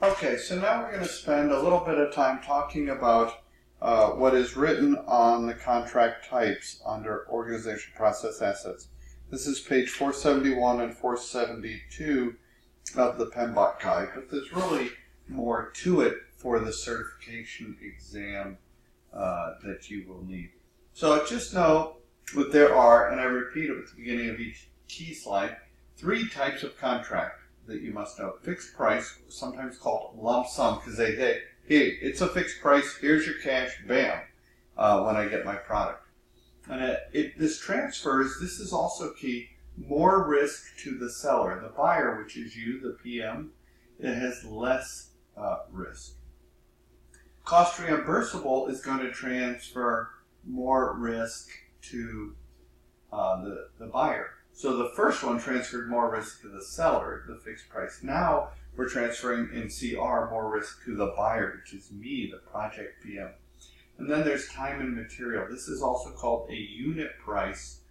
Okay, so now we're going to spend a little bit of time talking about what is written on the contract types under Organization Process Assets. This is page 471 and 472 of the PMBOK guide, but there's really more to it for the certification exam that you will need. So just know that there are, and I repeat it at the beginning of each key slide, 3 types of contract that you must know. Fixed price, sometimes called lump sum, because they say, hey, it's a fixed price, here's your cash, bam, when I get my product. And this transfers, this is also key, more risk to the seller. The buyer, which is you, the PM, it has less risk. Cost reimbursable is going to transfer more risk to the buyer. So the first one transferred more risk to the seller, the fixed price. Now we're transferring in CR more risk to the buyer, which is me, the project PM. And then there's time and material. This is also called a unit price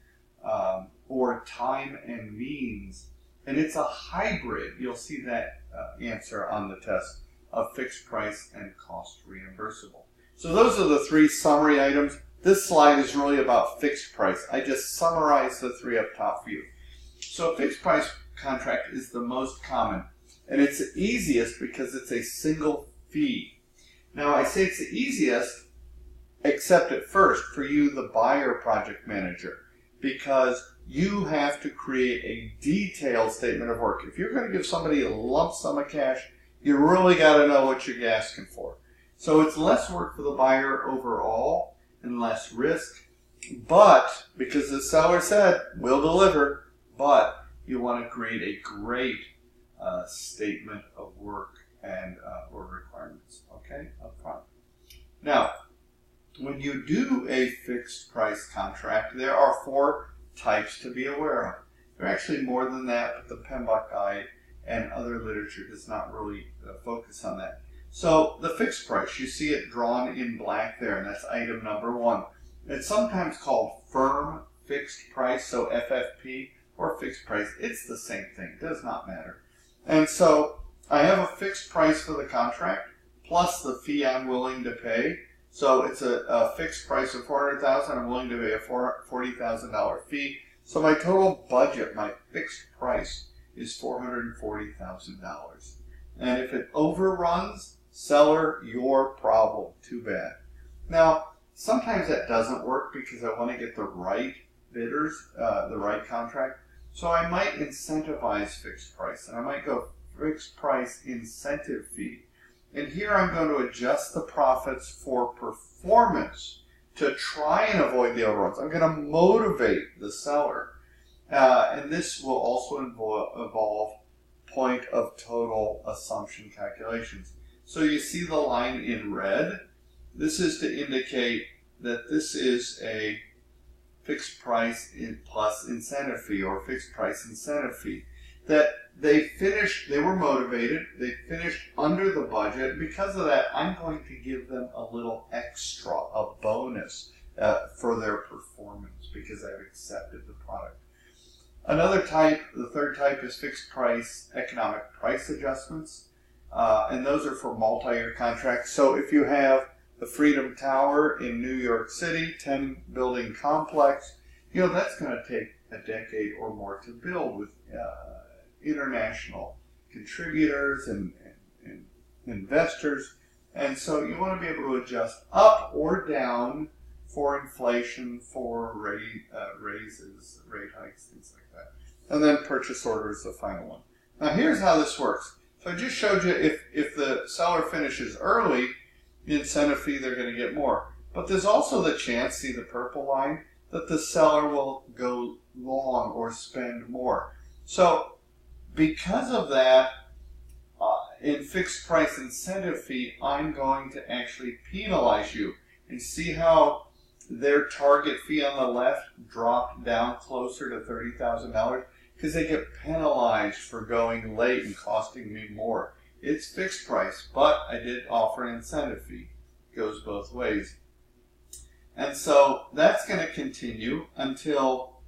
or time and means. And it's a hybrid. You'll see that answer on the test of fixed price and cost reimbursable. So those are the 3 summary items. This slide is really about fixed price. I just summarized the 3 up top for you. So a fixed price contract is the most common, and it's the easiest because it's a single fee. Now I say it's the easiest, except at first for you, the buyer project manager, because you have to create a detailed statement of work. If you're going to give somebody a lump sum of cash, you really got to know what you're asking for. So it's less work for the buyer overall and less risk, but because the seller said, we'll deliver, but you want to create a great statement of work and or requirements, okay, up front. Now, when you do a fixed price contract, there are 4 types to be aware of. There are actually more than that, but the PMBOK guide and other literature does not really focus on that. So the fixed price, you see it drawn in black there, and that's item number 1. It's sometimes called firm fixed price, so FFP, or fixed price. It's the same thing, does not matter. And so I have a fixed price for the contract, plus the fee I'm willing to pay. So it's a fixed price of $400,000. I'm willing to pay a $40,000 fee. So my total budget, my fixed price, is $440,000. And if it overruns, seller, your problem. Too bad. Now, sometimes that doesn't work because I want to get the right bidders, the right contract. So I might incentivize fixed price, and I might go fixed price incentive fee. And here I'm going to adjust the profits for performance to try and avoid the overruns. I'm going to motivate the seller. And this will also involve point of total assumption calculations. So you see the line in red. This is to indicate that this is a fixed price plus incentive fee, or fixed price incentive fee. That they were motivated, they finished under the budget. Because of that, I'm going to give them a little extra, a bonus for their performance because I've accepted the product. Another type, the 3rd type, is fixed price economic price adjustments. And those are for multi-year contracts. So if you have the Freedom Tower in New York City, 10-building complex, that's going to take a decade or more to build with international contributors and investors. And so you want to be able to adjust up or down for inflation, for raises, rate hikes, things like that. And then purchase order is the final one. Now here's how this works. So I just showed you if the seller finishes early, the incentive fee, they're going to get more. But there's also the chance, see the purple line, that the seller will go long or spend more. So because of that, in fixed price incentive fee, I'm going to actually penalize you. And see how their target fee on the left dropped down closer to $30,000? Because they get penalized for going late and costing me more. It's fixed price, but I did offer an incentive fee. It goes both ways. And so that's going to continue until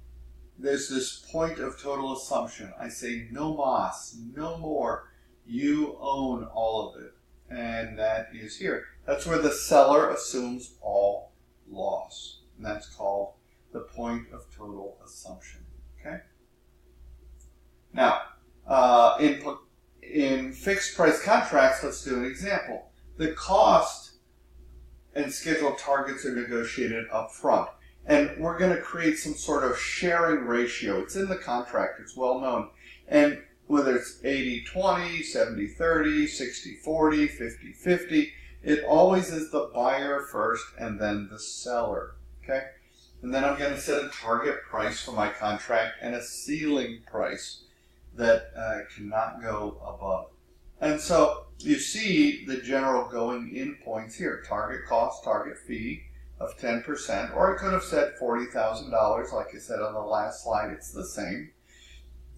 there's this point of total assumption. I say no mas, no more. You own all of it. And that is here. That's where the seller assumes all loss. And that's called the point of total assumption. Okay? Now, in fixed price contracts, let's do an example. The cost and scheduled targets are negotiated up front. And we're going to create some sort of sharing ratio. It's in the contract. It's well known. And whether it's 80-20, 70-30, 60-40, 50-50, it always is the buyer first and then the seller. Okay? And then I'm going to set a target price for my contract and a ceiling price that cannot go above. And so you see the general going in points here. Target cost, target fee of 10%, or I could have said $40,000 like I said on the last slide. It's the same.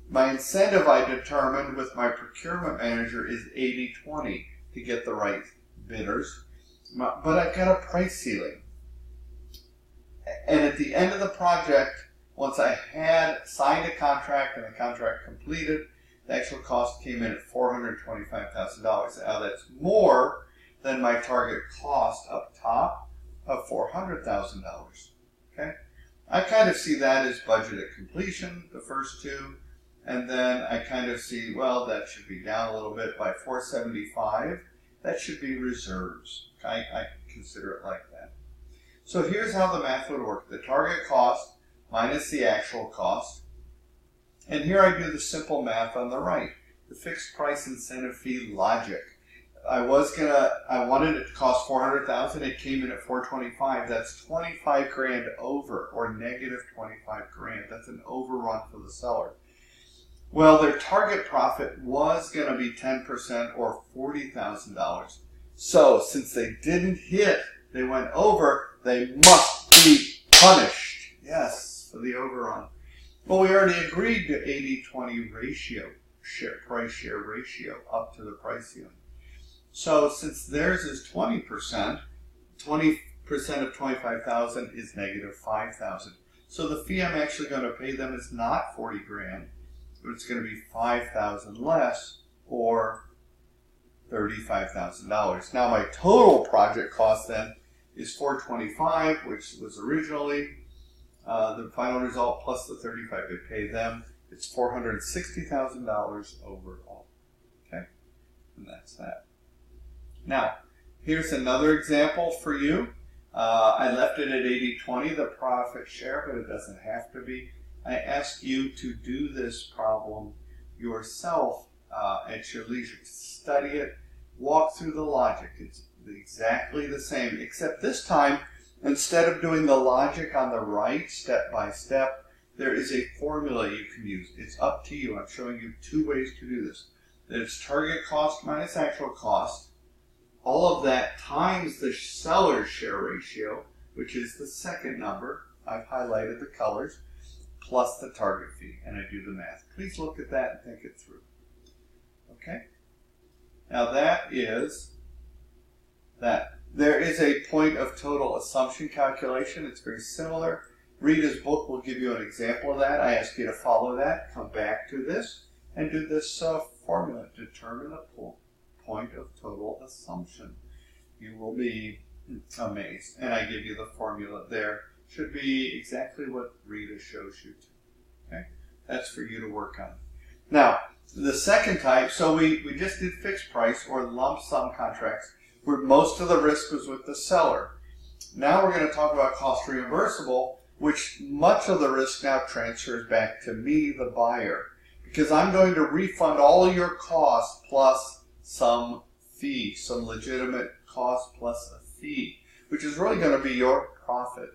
My incentive I determined with my procurement manager is 80-20 to get the right bidders. But I've got a price ceiling. And at the end of the project, once I had signed a contract and the contract completed, the actual cost came in at $425,000. Now that's more than my target cost up top of $400,000. Okay? I kind of see that as budget at completion, the first two. And then I kind of see, well, that should be down a little bit by $475,000. That should be reserves. I consider it like that. So here's how the math would work. The target cost minus the actual cost. And here I do the simple math on the right. The fixed price incentive fee logic. I wanted it to cost $400,000. It came in at $425,000. That's $25,000 over, or negative $25,000. That's an overrun for the seller. Well, their target profit was going to be 10% or $40,000. So, since they didn't hit, they went over, they must be punished. Yes, for the overrun. Well, we already agreed to 80-20 ratio, price share ratio up to the price ceiling. So, since theirs is 20%, 20% of $25,000 is negative $5,000. So the fee I'm actually going to pay them is not $40,000. But it's going to be $5,000 less, or $35,000. Now my total project cost then is $425,000, which was originally the final result, plus the $35,000 they pay them. It's $460,000 overall. Okay, and that's that. Now here's another example for you. I left it at 80-20, the profit share, but it doesn't have to be. I ask you to do this problem yourself at your leisure. Study it, walk through the logic. It's exactly the same, except this time, instead of doing the logic on the right, step by step, there is a formula you can use. It's up to you. I'm showing you two ways to do this. It's target cost minus actual cost. All of that times the seller's share ratio, which is the second number. I've highlighted the colors. Plus the target fee, and I do the math. Please look at that and think it through. Okay? Now that is that. There is a point of total assumption calculation. It's very similar. Rita's book will give you an example of that. I ask you to follow that, come back to this, and do this formula. Determine a point of total assumption. You will be amazed. And I give you the formula there. Should be exactly what Rita shows you to. Okay? That's for you to work on. Now, the second type, so we just did fixed price or lump sum contracts where most of the risk was with the seller. Now we're going to talk about cost reimbursable, which much of the risk now transfers back to me, the buyer, because I'm going to refund all of your costs plus some fee, some legitimate cost plus a fee, which is really going to be your profit.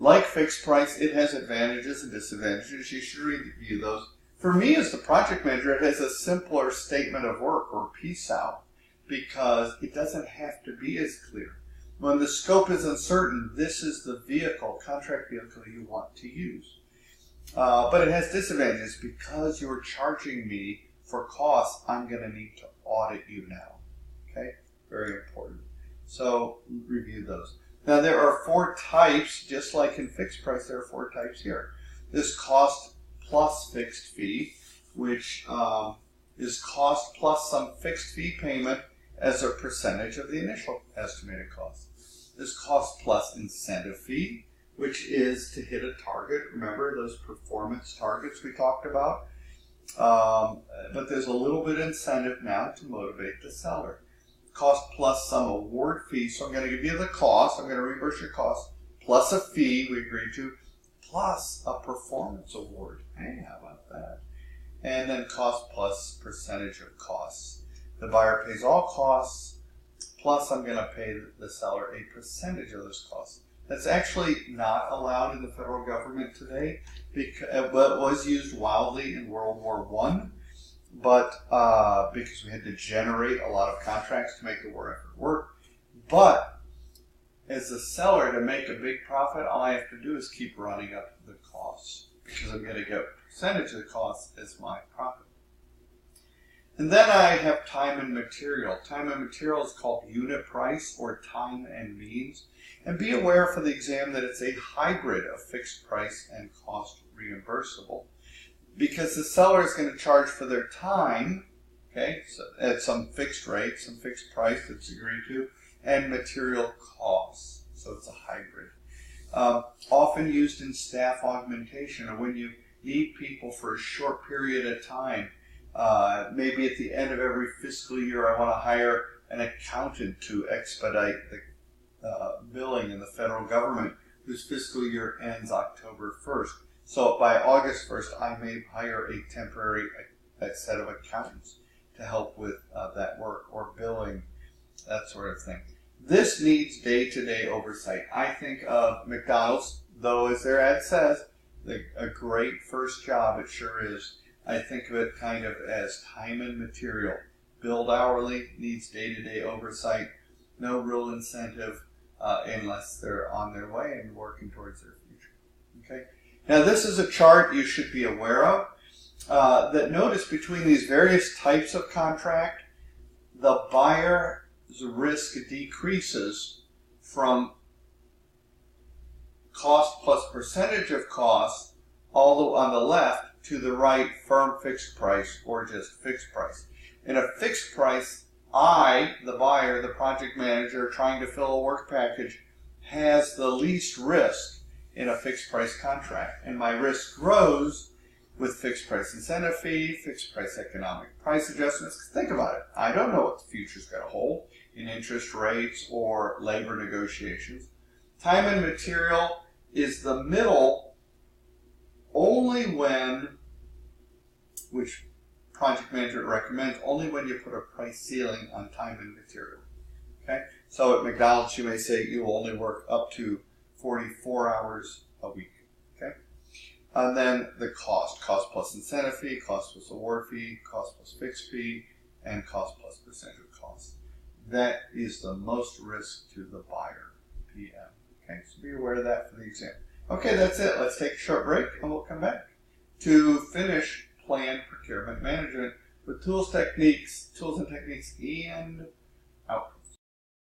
Like fixed price, it has advantages and disadvantages. You should review those. For me as the project manager, it has a simpler statement of work or piece out because it doesn't have to be as clear. When the scope is uncertain, this is the vehicle, contract vehicle you want to use. But it has disadvantages because you're charging me for costs. I'm going to need to audit you now. Okay? Very important. So review those. Now there are 4 types, just like in fixed price, there are 4 types here. This cost plus fixed fee, which is cost plus some fixed fee payment as a percentage of the initial estimated cost. There's cost plus incentive fee, which is to hit a target. Remember those performance targets we talked about? But there's a little bit of incentive now to motivate the seller. Cost plus some award fee. So I'm going to give you the cost. I'm going to reimburse your cost plus a fee we agreed to, plus a performance award. Hey, how about that? And then cost plus percentage of costs. The buyer pays all costs, plus I'm going to pay the seller a percentage of those costs. That's actually not allowed in the federal government today, but it was used wildly in World War I, but because we had to generate a lot of contracts to make the war effort work. But as a seller, to make a big profit, all I have to do is keep running up the costs, because I'm going to get a percentage of the cost as my profit. And then I have time and material. Time and material is called unit price or time and means. And be aware for the exam that it's a hybrid of fixed price and cost reimbursable. Because the seller is going to charge for their time, okay, so at some fixed rate, some fixed price that's agreed to, and material costs. So it's a hybrid. Often used in staff augmentation, or when you need people for a short period of time. Maybe at the end of every fiscal year, I want to hire an accountant to expedite the billing in the federal government whose fiscal year ends October 1st. So by August 1st, I may hire a temporary set of accountants to help with that work or billing, that sort of thing. This needs day-to-day oversight. I think of McDonald's, though as their ad says, a great first job, it sure is. I think of it kind of as time and material. Billed hourly, needs day-to-day oversight, no real incentive unless they're on their way and working towards their future. Okay. Now this is a chart you should be aware of. That notice between these various types of contract, the buyer's risk decreases from cost plus percentage of cost all on the left to the right, firm fixed price or just fixed price. In a fixed price, I, the buyer, the project manager trying to fill a work package, has the least risk in a fixed price contract. And my risk grows with fixed price incentive fee, fixed price economic price adjustments. Think about it. I don't know what the future's going to hold in interest rates or labor negotiations. Time and material is the middle only when, which project manager recommends, only when you put a price ceiling on time and material. Okay? So at McDonald's you may say you will only work up to 44 hours a week. Okay? And then the cost plus incentive fee, cost plus award fee, cost plus fixed fee, and cost plus percentage of cost. That is the most risk to the buyer, PM. Okay? So be aware of that for the exam. Okay, that's it. Let's take a short break and we'll come back to finish planned procurement management with tools and techniques, and out.